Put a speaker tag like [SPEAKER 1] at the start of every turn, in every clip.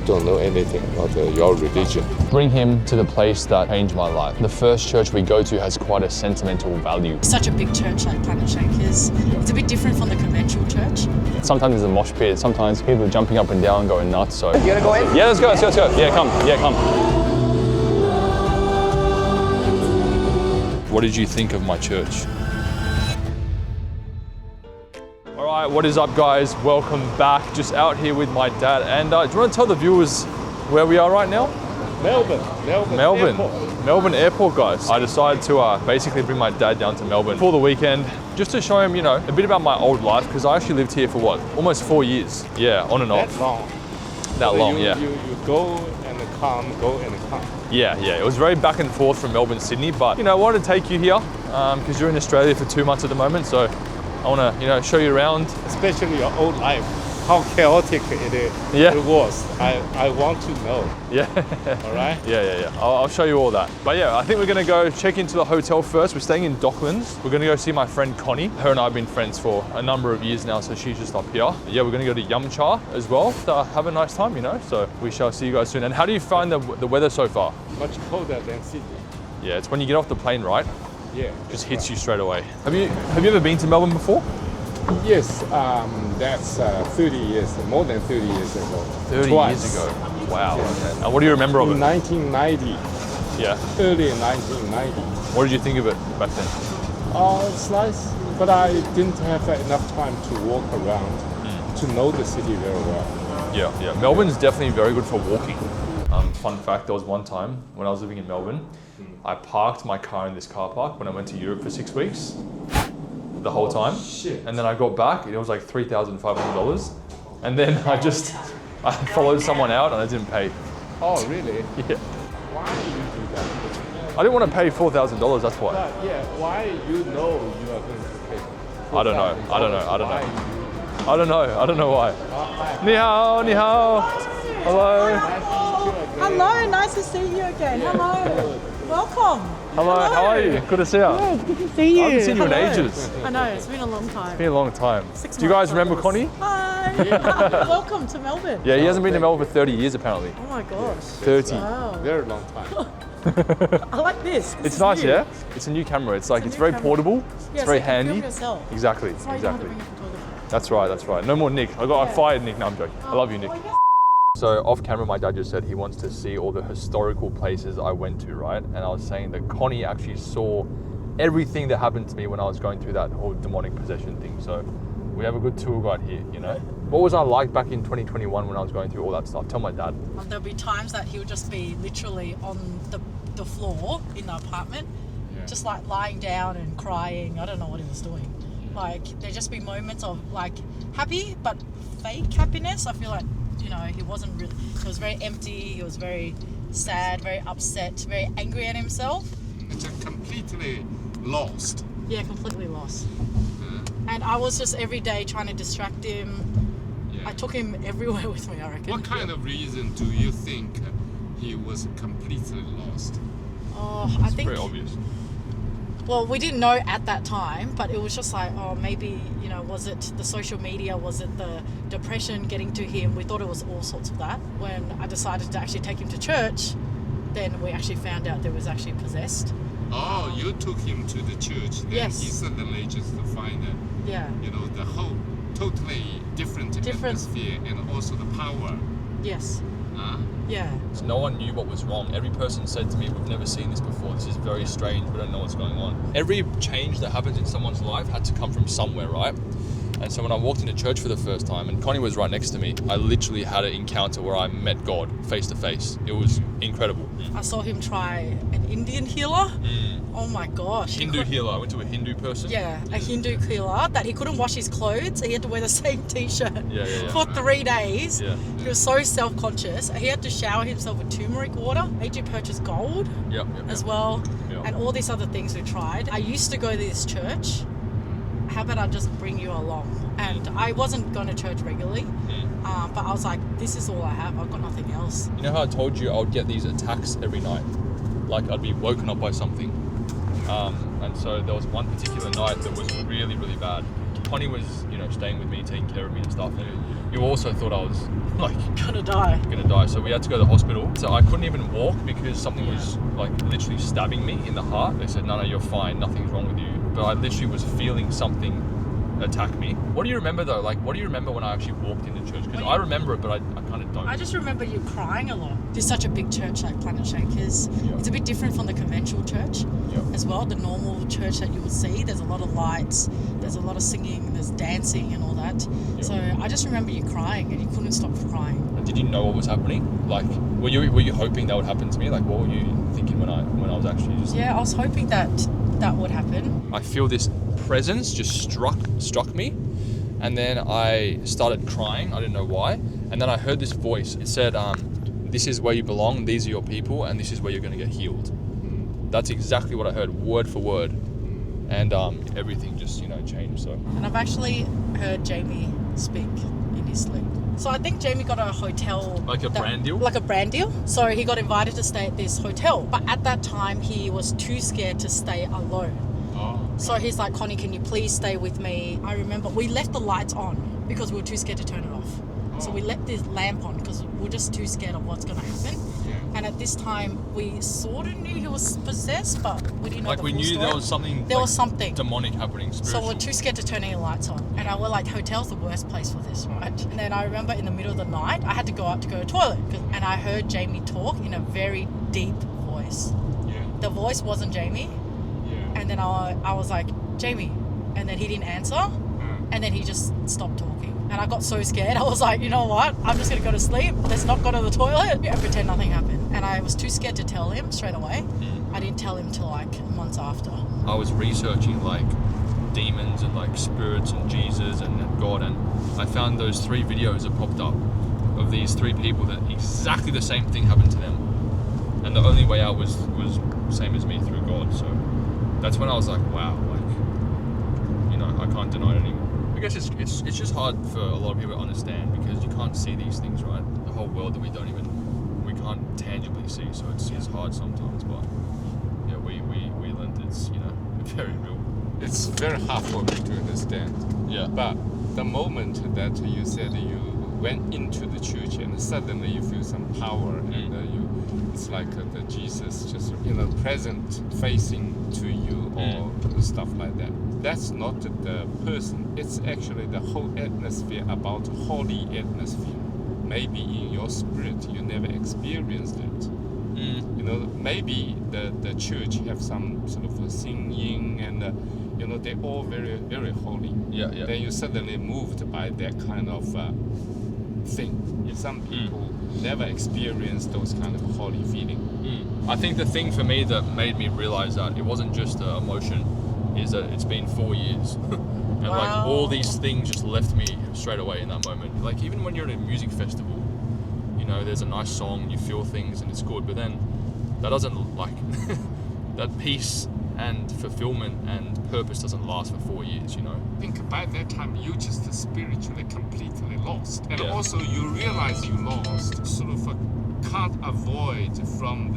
[SPEAKER 1] don't know anything about your religion.
[SPEAKER 2] Bring him to the place that changed my life. The first church we go to has quite a sentimental value.
[SPEAKER 3] Such a big church like Planet Shakers, it's a bit different from the conventional church.
[SPEAKER 2] Sometimes there's a mosh pit, sometimes people are jumping up and down, going nuts. So
[SPEAKER 4] You gonna go in?
[SPEAKER 2] yeah, let's go. Yeah, come. What did you think of my church? All right, what is up, guys? Welcome back. Just out here with my dad. And do you want to tell the viewers where we are right now?
[SPEAKER 1] Melbourne Airport.
[SPEAKER 2] Melbourne Airport, guys. I decided to basically bring my dad down to Melbourne for the weekend, just to show him, a bit about my old life, because I actually lived here for almost 4 years. Yeah, on and off.
[SPEAKER 1] That long?
[SPEAKER 2] Yeah.
[SPEAKER 1] You go and come, go and come.
[SPEAKER 2] Yeah. It was very back and forth from Melbourne, Sydney, but I wanted to take you here because you're in Australia for 2 months at the moment, so I want to, show you around.
[SPEAKER 1] Especially your old life, how chaotic it was. I want to know.
[SPEAKER 2] Yeah.
[SPEAKER 1] All right?
[SPEAKER 2] Yeah. I'll show you all that. But yeah, I think we're gonna go check into the hotel first. We're staying in Docklands. We're gonna go see my friend Connie. Her and I have been friends for a number of years now, so she's just up here. Yeah, we're gonna go to Yum Cha as well to have a nice time, So we shall see you guys soon. And how do you find the weather so far?
[SPEAKER 1] Much colder than Sydney.
[SPEAKER 2] Yeah, it's when you get off the plane, right?
[SPEAKER 1] Yeah.
[SPEAKER 2] Just hits you straight away. Have you ever been to Melbourne before?
[SPEAKER 1] Yes, that's 30 years, more than 30 years ago.
[SPEAKER 2] 30
[SPEAKER 1] Twice.
[SPEAKER 2] years ago. Wow. Okay. And what do you remember of it?
[SPEAKER 1] In 1990,
[SPEAKER 2] Yeah.
[SPEAKER 1] early 1990.
[SPEAKER 2] What did you think of it back then?
[SPEAKER 1] It's nice, but I didn't have enough time to walk around to know the city very well.
[SPEAKER 2] Yeah. Melbourne's definitely very good for walking. Fun fact, there was one time when I was living in Melbourne, I parked my car in this car park when I went to Europe for 6 weeks. The whole time.
[SPEAKER 1] Shit.
[SPEAKER 2] And then I got back and it was like $3,500. And then I followed someone out and I didn't pay.
[SPEAKER 1] Oh, really?
[SPEAKER 2] Yeah.
[SPEAKER 1] Why do you do that?
[SPEAKER 2] I didn't want to pay $4,000, that's why.
[SPEAKER 1] But yeah, why you know you are going to pay?
[SPEAKER 2] I don't know.
[SPEAKER 1] Why
[SPEAKER 2] I don't know why. Ni hao, ni hao. Hello.
[SPEAKER 5] Hello, nice to see you again. Hello. Welcome.
[SPEAKER 2] Hello, how are you? Good to see you.
[SPEAKER 5] Good to see you.
[SPEAKER 2] I haven't seen you in
[SPEAKER 5] Hello.
[SPEAKER 2] ages.
[SPEAKER 5] I know, it's been a long time.
[SPEAKER 2] It's been a long time.
[SPEAKER 5] 6
[SPEAKER 2] Do you guys
[SPEAKER 5] months,
[SPEAKER 2] remember
[SPEAKER 5] I
[SPEAKER 2] Connie?
[SPEAKER 5] Hi. Welcome to Melbourne.
[SPEAKER 2] Yeah, he hasn't been to Melbourne for 30 years apparently.
[SPEAKER 5] Oh my gosh.
[SPEAKER 2] 30.
[SPEAKER 5] Wow.
[SPEAKER 1] Very long time.
[SPEAKER 5] I like this.
[SPEAKER 2] It's nice, yeah? It's a new camera. It's like,
[SPEAKER 5] a
[SPEAKER 2] it's
[SPEAKER 5] new
[SPEAKER 2] very
[SPEAKER 5] camera.
[SPEAKER 2] portable.
[SPEAKER 5] Yeah,
[SPEAKER 2] It's very
[SPEAKER 5] so you can
[SPEAKER 2] handy.
[SPEAKER 5] film yourself.
[SPEAKER 2] Exactly,
[SPEAKER 5] That's why you don't have to
[SPEAKER 2] exactly.
[SPEAKER 5] bring a photographer.
[SPEAKER 2] That's right. No more Nick. I fired Nick. No, I'm joking. I love you, Nick. So off camera, my dad just said he wants to see all the historical places I went to, right? And I was saying that Connie actually saw everything that happened to me when I was going through that whole demonic possession thing. So we have a good tour guide here, What was I like back in 2021 when I was going through all that stuff? Tell my dad.
[SPEAKER 3] There'll be times that he'll just be literally on the floor in the apartment, just like lying down and crying. I don't know what he was doing. Like, there'd just be moments of like happy but fake happiness. I feel like, he wasn't really, he was very empty, he was very sad, very upset, very angry at himself.
[SPEAKER 1] It's completely lost.
[SPEAKER 3] Yeah, completely lost. And I was just every day trying to distract him.
[SPEAKER 1] Yeah.
[SPEAKER 3] I took him everywhere with me, I reckon.
[SPEAKER 1] What kind of reason do you think he was completely lost?
[SPEAKER 3] Oh, I think,
[SPEAKER 2] Very obvious.
[SPEAKER 3] well, we didn't know at that time, but it was just like, maybe, was it the social media? Was it the depression getting to him? We thought it was all sorts of that. When I decided to actually take him to church, then we actually found out there was actually possessed.
[SPEAKER 1] Oh, you took him to the church. Then
[SPEAKER 3] Yes.
[SPEAKER 1] he suddenly just find
[SPEAKER 3] Yeah.
[SPEAKER 1] the whole totally different atmosphere and also the power.
[SPEAKER 3] Yes. Yeah.
[SPEAKER 2] So no one knew what was wrong. Every person said to me, we've never seen this before. This is very strange. We don't know what's going on. Every change that happens in someone's life had to come from somewhere, right? And so when I walked into church for the first time, and Connie was right next to me, I literally had an encounter where I met God face to face. It was incredible.
[SPEAKER 3] I saw him try an Indian healer. Oh my gosh.
[SPEAKER 2] Hindu healer. I went to a Hindu person.
[SPEAKER 3] Yeah, a Hindu healer that he couldn't wash his clothes. So he had to wear the same t-shirt
[SPEAKER 2] Yeah.
[SPEAKER 3] for 3 days.
[SPEAKER 2] Yeah.
[SPEAKER 3] He was so self-conscious. He had to shower himself with turmeric water. He had to purchase gold
[SPEAKER 2] Yep.
[SPEAKER 3] as well,
[SPEAKER 2] Yeah.
[SPEAKER 3] and all these other things we tried. I used to go to this church. How about I just bring you along? And I wasn't going to church regularly, but I was like, this is all I have. I've got nothing else.
[SPEAKER 2] You know how I told you I would get these attacks every night? Like I'd be woken up by something. And so there was one particular night that was really, really bad. Connie was, you know, staying with me, taking care of me and stuff, and you also thought I was like
[SPEAKER 3] Gonna die.
[SPEAKER 2] So we had to go to the hospital. So I couldn't even walk because something was like literally stabbing me in the heart. They said, no, you're fine, nothing's wrong with you. But I literally was feeling something attack me. What do you remember though? Like, what do you remember when I actually walked into church? Because I remember it, but I kind of don't.
[SPEAKER 3] I just remember you crying a lot. There's such a big church like Planet Shakers.
[SPEAKER 2] Yeah.
[SPEAKER 3] It's a bit different from the conventional church as well. The normal church that you will see, there's a lot of lights, there's a lot of singing, there's dancing and all that.
[SPEAKER 2] Yeah.
[SPEAKER 3] So I just remember you crying and you couldn't stop crying.
[SPEAKER 2] Did you know what was happening? Like, were you hoping that would happen to me? Like, what were you thinking when I was actually just?
[SPEAKER 3] Yeah, I was hoping that would happen.
[SPEAKER 2] I feel this presence just struck me, and then I started crying. I didn't know why, and then I heard this voice. It said, "This is where you belong. These are your people, and this is where you're going to get healed." That's exactly what I heard, word for word, and everything just changed. So.
[SPEAKER 3] And I've actually heard Jamie speak in his sleep. So I think Jamie got a hotel.
[SPEAKER 2] Like a brand deal?
[SPEAKER 3] Like a brand deal. So he got invited to stay at this hotel. But at that time, he was too scared to stay alone.
[SPEAKER 2] Oh.
[SPEAKER 3] So he's like, Connie, can you please stay with me? I remember we left the lights on because we were too scared to turn it off. So we left this lamp on because we were just too scared of what's going to happen.
[SPEAKER 1] Yeah.
[SPEAKER 3] And at this time, we sort of knew he was possessed, but we didn't know
[SPEAKER 2] Like
[SPEAKER 3] the
[SPEAKER 2] we
[SPEAKER 3] full
[SPEAKER 2] knew
[SPEAKER 3] story.
[SPEAKER 2] there was something.
[SPEAKER 3] There
[SPEAKER 2] like,
[SPEAKER 3] was something
[SPEAKER 2] demonic happening.
[SPEAKER 3] So
[SPEAKER 2] Spiritual.
[SPEAKER 3] we're too scared to turn any lights on. And I were like, hotel's the worst place for this, right? And then I remember in the middle of the night, I had to go out to go to the toilet. And I heard Jamie talk in a very deep voice.
[SPEAKER 1] Yeah.
[SPEAKER 3] The voice wasn't Jamie.
[SPEAKER 1] Yeah.
[SPEAKER 3] And then I was like, Jamie. And then he didn't answer. And then he just stopped talking. And I got so scared. I was like, you know what? I'm just going to go to sleep. Let's not go to the toilet and pretend nothing happened. And I was too scared to tell him straight away. I didn't tell him till like months after.
[SPEAKER 2] I was researching like demons and like spirits and Jesus and God, and I found those 3 videos that popped up of these 3 people that exactly the same thing happened to them, and the only way out was same as me through God. So that's when I was like, wow, like I can't deny it anymore. I guess it's just hard for a lot of people to understand because you can't see these things, right? The whole world that we can't tangibly see, so it's hard sometimes, but yeah, we learned it's very real.
[SPEAKER 1] It's very hard for me to understand.
[SPEAKER 2] Yeah.
[SPEAKER 1] But the moment that you said you went into the church and suddenly you feel some power and it's like the Jesus just present facing to you or stuff like that. That's not the person. It's actually the whole atmosphere, about holy atmosphere. Maybe in your spirit you never experienced it. Maybe the church have some sort of a singing and they're all very, very holy.
[SPEAKER 2] Yeah.
[SPEAKER 1] Then you suddenly moved by that kind of thing. Some people never experience those kind of holy feeling.
[SPEAKER 2] I think the thing for me that made me realize that it wasn't just an emotion is that it's been 4 years. And like all these things just left me straight away in that moment. Like even when you're at a music festival, there's a nice song, you feel things and it's good, but then that doesn't like that peace and fulfillment and purpose doesn't last for 4 years,
[SPEAKER 1] I think by that time you just spiritually completely lost. And
[SPEAKER 2] Yeah.
[SPEAKER 1] also you realize you lost, sort of can't avoid from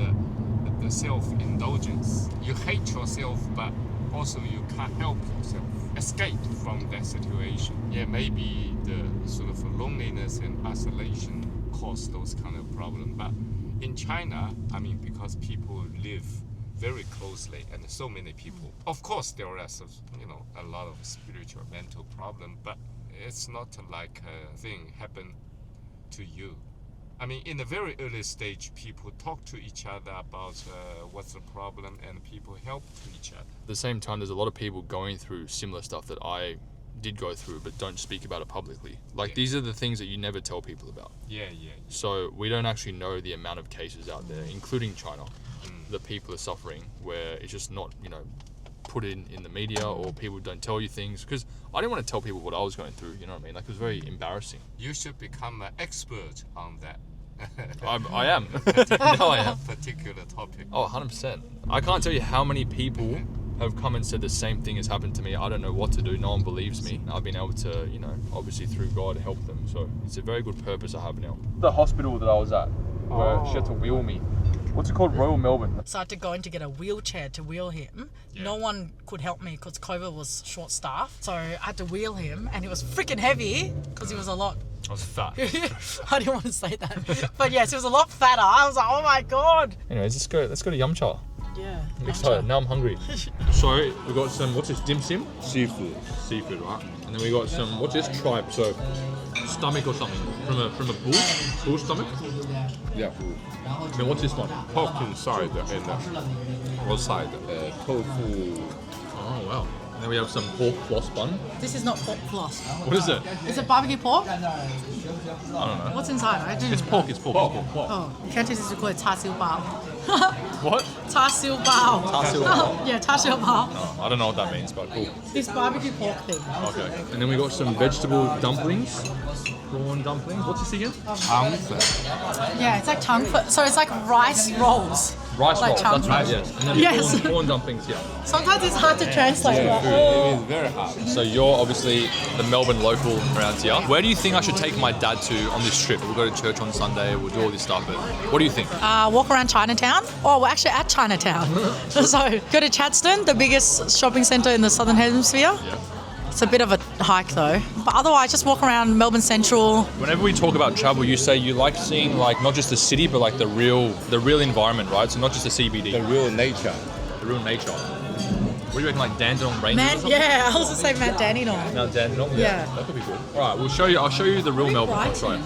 [SPEAKER 1] the self-indulgence. You hate yourself, but also you can't help yourself escape from that situation. Yeah, maybe the sort of loneliness and isolation cause those kind of problems. But in China, because people live very closely and so many people, of course there are a lot of spiritual mental problem, but it's not like a thing happen to you. In the very early stage, people talk to each other about what's the problem, and people help each other.
[SPEAKER 2] At the same time, there's a lot of people going through similar stuff that I did go through, but don't speak about it publicly. Like these are the things that you never tell people about.
[SPEAKER 1] Yeah.
[SPEAKER 2] So we don't actually know the amount of cases out there, including China, that people are suffering, where it's just not, put in the media, or people don't tell you things. Because I didn't want to tell people what I was going through, you know what I mean? Like it was very embarrassing.
[SPEAKER 1] You should become an expert on that.
[SPEAKER 2] I am. No, I am.
[SPEAKER 1] Particular topic.
[SPEAKER 2] Oh, 100%. I can't tell you how many people have come and said the same thing has happened to me. I don't know what to do. No one believes me. I've been able to, obviously through God, help them. So it's a very good purpose I have now. The hospital that I was at, where she had to wheel me What's it called? Royal Melbourne.
[SPEAKER 3] So I had to go in to get a wheelchair to wheel him. No one could help me because COVID was short-staffed. So I had to wheel him, and he was freaking heavy because he was a lot.
[SPEAKER 2] I was fat.
[SPEAKER 3] I didn't want to say that, but yes, he was a lot fatter. I was like, oh my god.
[SPEAKER 2] Anyways, let's go to Yum Cha.
[SPEAKER 3] Yeah.
[SPEAKER 2] I'm excited. Now I'm hungry. So we got some, what's this, dim sim?
[SPEAKER 4] Seafood.
[SPEAKER 2] Seafood, right? And then we got some, what's this, tripe? So stomach or something from a bull stomach.
[SPEAKER 4] Yeah.
[SPEAKER 2] And then what's this one?
[SPEAKER 4] Pork inside and outside. Tofu.
[SPEAKER 2] Oh wow. And then we have some pork floss bun.
[SPEAKER 3] This is not pork floss.
[SPEAKER 2] What is it?
[SPEAKER 3] Is it barbecue pork?
[SPEAKER 2] I don't know.
[SPEAKER 3] What's inside? I didn't.
[SPEAKER 2] It's pork. It's pork.
[SPEAKER 3] Oh, Cantonese is called char siu bao.
[SPEAKER 2] What?
[SPEAKER 3] Char siu bao.
[SPEAKER 2] Char siu bao?
[SPEAKER 3] Yeah, char siu bao.
[SPEAKER 2] Oh, I don't know what that means, but cool.
[SPEAKER 3] This barbecue pork thing.
[SPEAKER 2] Okay. And then we got some vegetable dumplings. Prawn dumplings. What's this again?
[SPEAKER 3] Yeah, it's like chang fe. So it's like rice rolls.
[SPEAKER 2] Rice
[SPEAKER 3] like
[SPEAKER 2] roll.
[SPEAKER 3] chang
[SPEAKER 2] That's right.
[SPEAKER 3] fe.
[SPEAKER 2] Yes. And then
[SPEAKER 3] Yes.
[SPEAKER 2] prawn dumplings. Yeah.
[SPEAKER 3] Sometimes it's hard to translate.
[SPEAKER 4] It
[SPEAKER 3] Like,
[SPEAKER 4] is very hard.
[SPEAKER 2] So you're obviously the Melbourne local around here. Where do you think I should take my dad to on this trip? We'll go to church on Sunday. We'll do all this stuff. But what do you think?
[SPEAKER 3] walk around Chinatown. Oh, we're actually at Chinatown. So go to Chadstone, the biggest shopping centre in the Southern Hemisphere.
[SPEAKER 2] Yeah.
[SPEAKER 3] It's a bit of a hike though. But otherwise, just walk around Melbourne Central.
[SPEAKER 2] Whenever we talk about travel, you say you like seeing like not just the city, but like the real environment, right? So not just the CBD,
[SPEAKER 4] The real nature.
[SPEAKER 2] the real nature. What do you reckon, like Dandenong Ranges? or something?
[SPEAKER 3] Yeah, I was gonna say Mount Dandenong.
[SPEAKER 2] Now Dandenong.
[SPEAKER 3] Yeah.
[SPEAKER 2] That could be good. All right, I'll show you the real Melbourne. I'll try.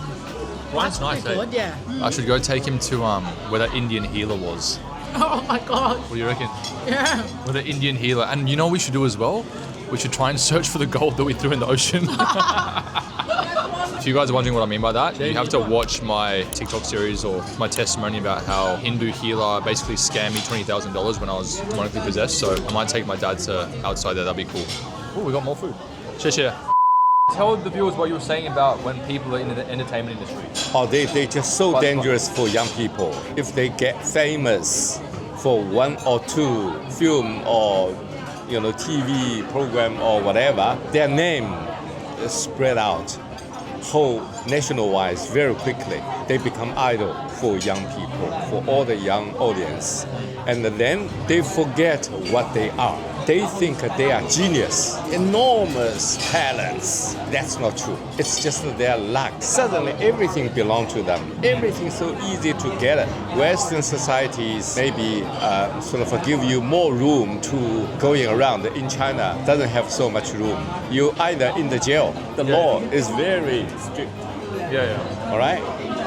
[SPEAKER 2] Brighton's nice,
[SPEAKER 3] pretty
[SPEAKER 2] eh?
[SPEAKER 3] good, yeah.
[SPEAKER 2] I should go take him to where that Indian healer was.
[SPEAKER 3] Oh my god.
[SPEAKER 2] What do you reckon?
[SPEAKER 3] Yeah.
[SPEAKER 2] With the Indian healer. And you know what we should do as well? We should try and search for the gold that we threw in the ocean. If you guys are wondering what I mean by that, you have to watch my TikTok series or my testimony about how Hindu healer basically scammed me $20,000 when I was demonically possessed. So I might take my dad to outside there. That'd be cool. Oh, we got more food. Share. Tell the viewers what you were saying about when people are in the entertainment industry.
[SPEAKER 4] Oh, they just so dangerous for young people. If they get famous for one or two film or TV program or whatever, their name is spread out whole nationwide very quickly. They become idol for young people, for all the young audience. And then they forget what they are. They think they are genius, enormous talents. That's not true. It's just their luck. Suddenly everything belongs to them. Everything's so easy to get it. Western societies maybe sort of give you more room to going around. In China, doesn't have so much room. You either in the jail. The law is very strict.
[SPEAKER 2] Yeah.
[SPEAKER 4] All right?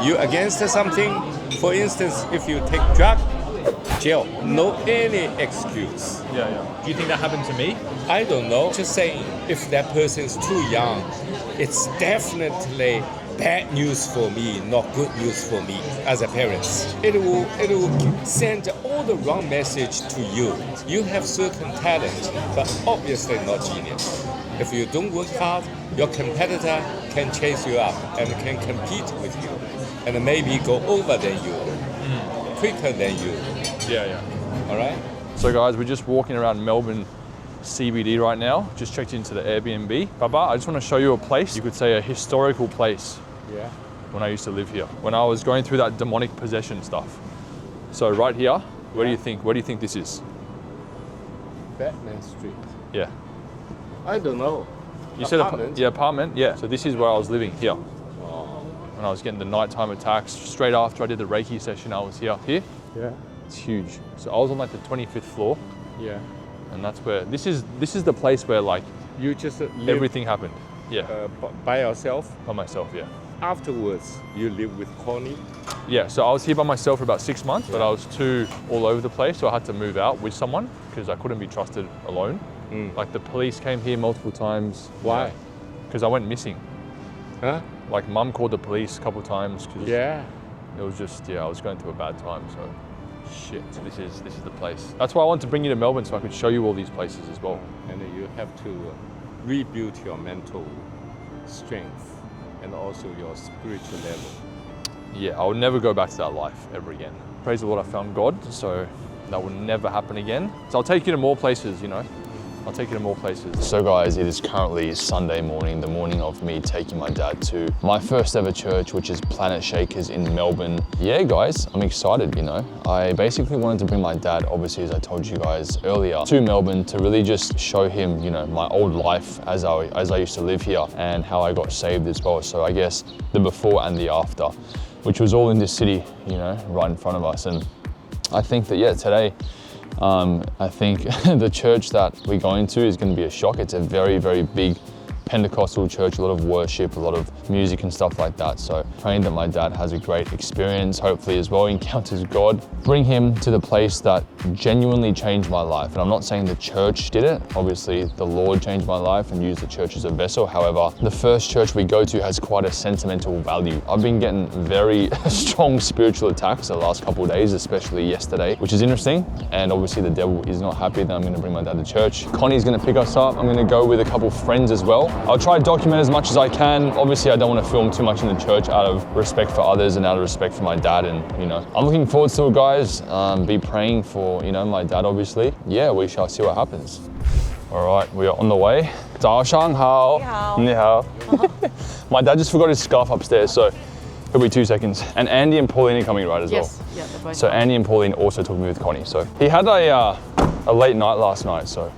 [SPEAKER 4] You against something, for instance, if you take drug, jail. No any excuse.
[SPEAKER 2] Yeah. Do you think that happened to me?
[SPEAKER 4] I don't know. Just saying, if that person is too young, it's definitely bad news for me, not good news for me as a parent. It will send all the wrong message to you. You have certain talent, but obviously not genius. If you don't work hard, your competitor can chase you up and can compete with you, and maybe go over than you, quicker than you.
[SPEAKER 2] Yeah.
[SPEAKER 4] All right?
[SPEAKER 2] So guys, we're just walking around Melbourne CBD right now. Just checked into the Airbnb. Baba, I just want to show you a place. You could say a historical place.
[SPEAKER 4] Yeah.
[SPEAKER 2] When I used to live here. When I was going through that demonic possession stuff. So right here, where do you think this is?
[SPEAKER 4] Batman Street.
[SPEAKER 2] Yeah.
[SPEAKER 4] I don't know.
[SPEAKER 2] You said
[SPEAKER 4] Apartment?
[SPEAKER 2] apartment? Yeah. So this is where I was living here. When I was getting the nighttime attacks, straight after I did the Reiki session, I was here. Here?
[SPEAKER 4] Yeah.
[SPEAKER 2] It's huge. So I was on like the 25th floor,
[SPEAKER 4] Yeah.
[SPEAKER 2] and that's where this is the place where like
[SPEAKER 4] You just live
[SPEAKER 2] everything happened. Yeah.
[SPEAKER 4] by yourself.
[SPEAKER 2] By myself, yeah.
[SPEAKER 4] Afterwards, you live with Connie.
[SPEAKER 2] Yeah, so I was here by myself for about 6 months, but I was too all over the place, so I had to move out with someone because I couldn't be trusted alone. Like the police came here multiple times.
[SPEAKER 4] Why?
[SPEAKER 2] Because I went missing.
[SPEAKER 4] Huh?
[SPEAKER 2] Like mum called the police a couple times because
[SPEAKER 4] Yeah.
[SPEAKER 2] it was just, I was going through a bad time, so shit, this is the place. That's why I wanted to bring you to Melbourne so I could show you all these places as well.
[SPEAKER 4] And you have to rebuild your mental strength and also your spiritual level.
[SPEAKER 2] Yeah, I will never go back to that life ever again. Praise the Lord, I found God, so that will never happen again. So I'll take you to more places, I'll take you to more places. So guys, it is currently Sunday morning, the morning of me taking my dad to my first ever church, which is Planet Shakers in Melbourne. Yeah guys, I'm excited, you know. I basically wanted to bring my dad, obviously as I told you guys earlier, to Melbourne to really just show him, you know, my old life as I used to live here and how I got saved as well. So I guess the before and the after, which was all in this city, you know, right in front of us. And I think that, yeah, today, I think the church that we're going to is going to be a shock. It's a very, very big Pentecostal church, a lot of worship, a lot of music and stuff like that. So praying that my dad has a great experience, hopefully as well, encounters God, bring him to the place that genuinely changed my life. And I'm not saying the church did it. Obviously the Lord changed my life and used the church as a vessel. However, the first church we go to has quite a sentimental value. I've been getting very strong spiritual attacks the last couple of days, especially yesterday, which is interesting. And obviously the devil is not happy that I'm going to bring my dad to church. Connie's going to pick us up. I'm going to go with a couple of friends as well. I'll try to document as much as I can. Obviously, I don't want to film too much in the church out of respect for others and out of respect for my dad. And, you know, I'm looking forward to it, guys. Be praying for, you know, my dad, obviously. Yeah, we shall see what happens. All right, we are on the way. 早上好. Ni hao. My dad just forgot his scarf upstairs, so it'll be 2 seconds. And Andy and Pauline are coming right as well.
[SPEAKER 3] Yes, yeah, they're both.
[SPEAKER 2] So Andy and Pauline also took me with Connie. So he had a late night last night, so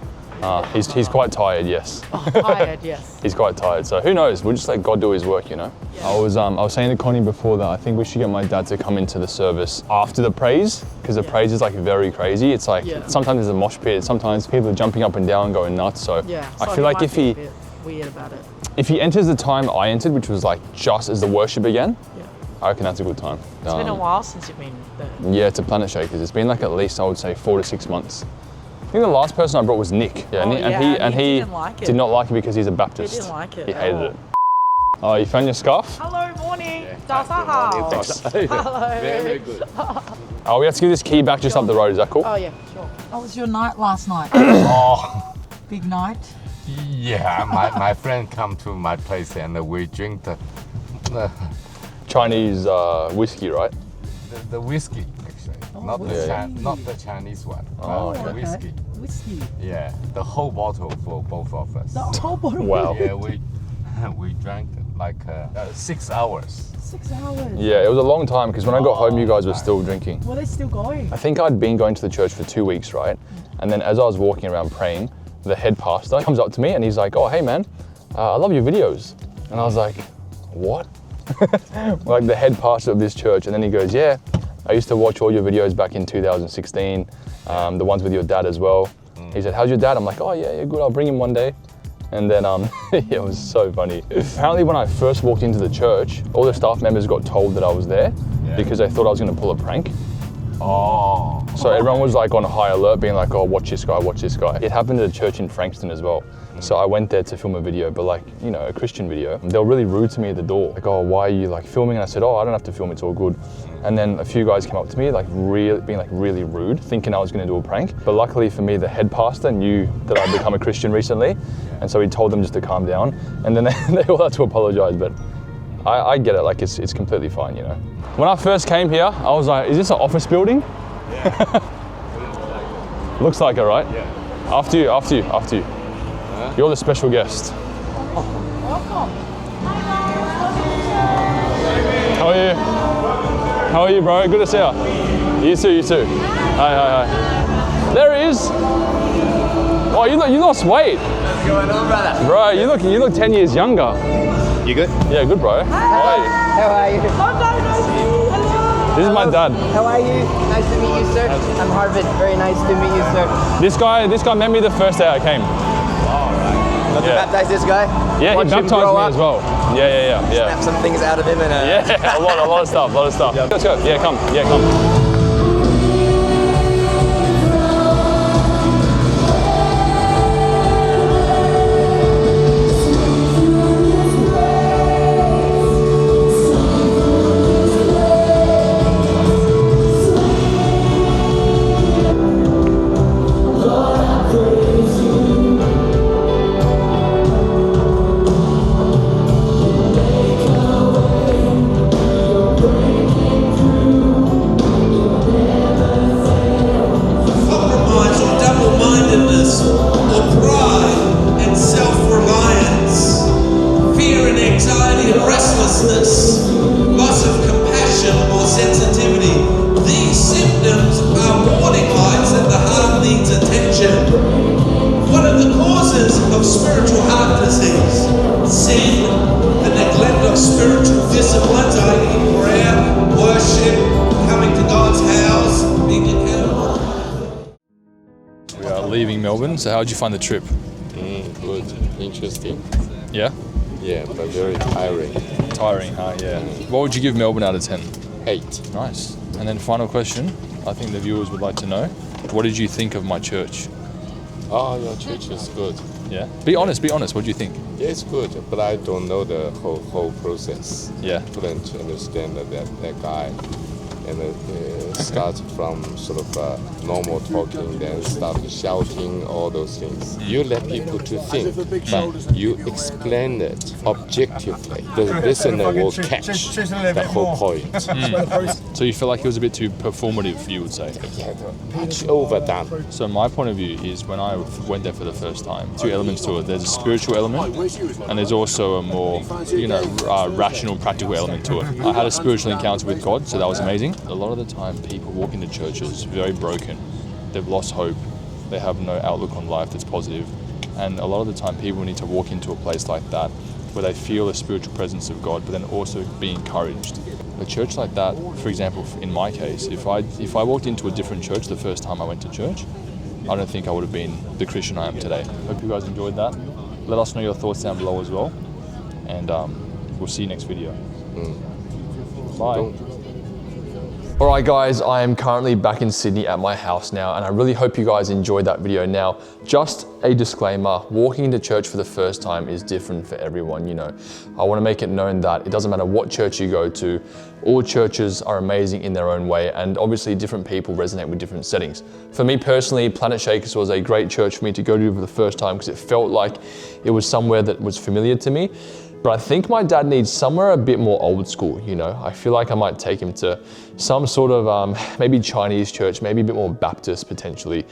[SPEAKER 2] he's quite tired, yes.
[SPEAKER 3] Oh, tired, yes.
[SPEAKER 2] He's quite tired, so who knows? We'll just let God do his work, you know?
[SPEAKER 3] Yeah.
[SPEAKER 2] I was saying to Connie before that I think we should get my dad to come into the service after the praise, because the praise is like very crazy. It's like, sometimes there's a mosh pit, sometimes people are jumping up and down, going nuts, so I feel like if he...
[SPEAKER 3] a bit weird about it.
[SPEAKER 2] If he enters the time I entered, which was like just as the worship began, I reckon that's a good time.
[SPEAKER 3] It's been a while since you've been there.
[SPEAKER 2] Yeah, to Planet Shakers. It's been like at least, I would say, 4 to 6 months. I think the last person I brought was Nick. Yeah, and he
[SPEAKER 3] didn't like it.
[SPEAKER 2] did not like it because he's a Baptist.
[SPEAKER 3] He didn't like it.
[SPEAKER 2] He hated it. Oh, you found your scarf?
[SPEAKER 3] Hello, morning. 早上好. Hello.
[SPEAKER 4] Very good.
[SPEAKER 2] Oh, we have to give this key back just up the road. Is that cool?
[SPEAKER 3] Oh yeah, sure. How was your night last night?
[SPEAKER 4] Oh,
[SPEAKER 3] Big night.
[SPEAKER 4] yeah, my friend come to my place and we drink the
[SPEAKER 2] Chinese whiskey, right?
[SPEAKER 4] the whiskey, actually. Not the Chinese one,
[SPEAKER 2] Oh,
[SPEAKER 4] but
[SPEAKER 2] okay.
[SPEAKER 4] whiskey.
[SPEAKER 5] Whiskey.
[SPEAKER 4] Yeah, the whole bottle for both of us.
[SPEAKER 5] The whole bottle.
[SPEAKER 2] Wow.
[SPEAKER 4] Yeah, we drank like 6 hours.
[SPEAKER 5] 6 hours.
[SPEAKER 2] Yeah, it was a long time because when I got home, you guys were still drinking.
[SPEAKER 5] Were they still going?
[SPEAKER 2] I think I'd been going to the church for 2 weeks, right? And then as I was walking around praying, the head pastor comes up to me and he's like, oh, hey man, I love your videos. And I was like, what? Like the head pastor of this church. And then he goes, yeah, I used to watch all your videos back in 2016, the ones with your dad as well. He said, how's your dad? I'm like, oh yeah, good, I'll bring him one day. And then, it was so funny. Apparently when I first walked into the church, all the staff members got told that I was there because they thought I was gonna pull a prank.
[SPEAKER 4] Oh.
[SPEAKER 2] So everyone was like on high alert, being like, oh, watch this guy, watch this guy. It happened at a church in Frankston as well. So I went there to film a video, but like, you know, a Christian video. They were really rude to me at the door. Like, oh, why are you like filming? And I said, oh, I don't have to film, it's all good. And then a few guys came up to me, like being really rude, thinking I was gonna do a prank. But luckily for me, the head pastor knew that I'd become a Christian recently. And so he told them just to calm down. And then they all had to apologize, but I get it, like it's completely fine, you know. When I first came here, I was like, is this an office building? Looks like it, right?
[SPEAKER 4] Yeah.
[SPEAKER 2] After you. You're the special guest.
[SPEAKER 5] Welcome.
[SPEAKER 2] How are you? How are you, bro? Good to see you. You too. Hi. There he is. Oh, you lost weight.
[SPEAKER 6] What's going on, brother?
[SPEAKER 2] Bro, you look 10 years younger.
[SPEAKER 6] You good?
[SPEAKER 2] Yeah, good, bro. How are you?
[SPEAKER 6] How are you?
[SPEAKER 5] Hello.
[SPEAKER 2] This is my dad.
[SPEAKER 6] How are you? Nice to meet you, sir. I'm Harvard. Very nice to meet you, sir.
[SPEAKER 2] This guy met me the first day I came.
[SPEAKER 6] Got to baptize this guy?
[SPEAKER 2] Yeah,
[SPEAKER 6] Watch
[SPEAKER 2] he
[SPEAKER 6] him
[SPEAKER 2] baptized
[SPEAKER 6] grow
[SPEAKER 2] me
[SPEAKER 6] up,
[SPEAKER 2] as well. Yeah.
[SPEAKER 6] Snap some things out of him and
[SPEAKER 2] Yeah, a lot of stuff. Let's go. Yeah, come. Melbourne. So how did you find the trip?
[SPEAKER 4] Good, interesting.
[SPEAKER 2] Yeah?
[SPEAKER 4] Yeah, but very tiring.
[SPEAKER 2] Tiring, huh? Yeah. What would you give Melbourne out of 10?
[SPEAKER 4] 8.
[SPEAKER 2] Nice. And then final question, I think the viewers would like to know, what did you think of my church?
[SPEAKER 4] Oh, your church is good.
[SPEAKER 2] Yeah? Be honest, what do you think?
[SPEAKER 4] Yeah, it's good, but I don't know the whole process.
[SPEAKER 2] Yeah.
[SPEAKER 4] Couldn't understand that guy. And start from sort of normal talking, then start shouting, all those things. You let people to think, but you explain it objectively. The listener will catch the whole point.
[SPEAKER 2] So you feel like it was a bit too performative, you would say?
[SPEAKER 4] Yeah, much overdone.
[SPEAKER 2] So my point of view is when I went there for the first time, 2 elements to it. There's a spiritual element and there's also a more, rational, practical element to it. I had a spiritual encounter with God, so that was amazing. A lot of the time people walk into churches very broken. They've lost hope. They have no outlook on life that's positive. And a lot of the time people need to walk into a place like that where they feel the spiritual presence of God, but then also be encouraged. A church like that, for example, in my case, if I walked into a different church the first time I went to church, I don't think I would have been the Christian I am today. Hope you guys enjoyed that. Let us know your thoughts down below as well. And we'll see you next video. Bye. Alright guys, I am currently back in Sydney at my house now, and I really hope you guys enjoyed that video. Now, just a disclaimer, walking into church for the first time is different for everyone, I want to make it known that it doesn't matter what church you go to, all churches are amazing in their own way, and obviously different people resonate with different settings. For me personally, Planet Shakers was a great church for me to go to for the first time because it felt like it was somewhere that was familiar to me. But I think my dad needs somewhere a bit more old school, I feel like I might take him to some sort of maybe Chinese church, maybe a bit more Baptist potentially.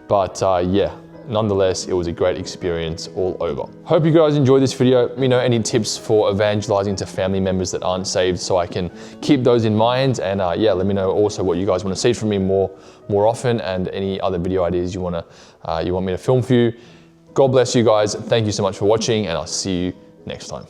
[SPEAKER 2] But yeah, nonetheless, it was a great experience all over. Hope you guys enjoyed this video. Let me know any tips for evangelizing to family members that aren't saved so I can keep those in mind. And yeah, let me know also what you guys want to see from me more often, and any other video ideas you want me to film for you. God bless you guys. Thank you so much for watching, and I'll see you next time.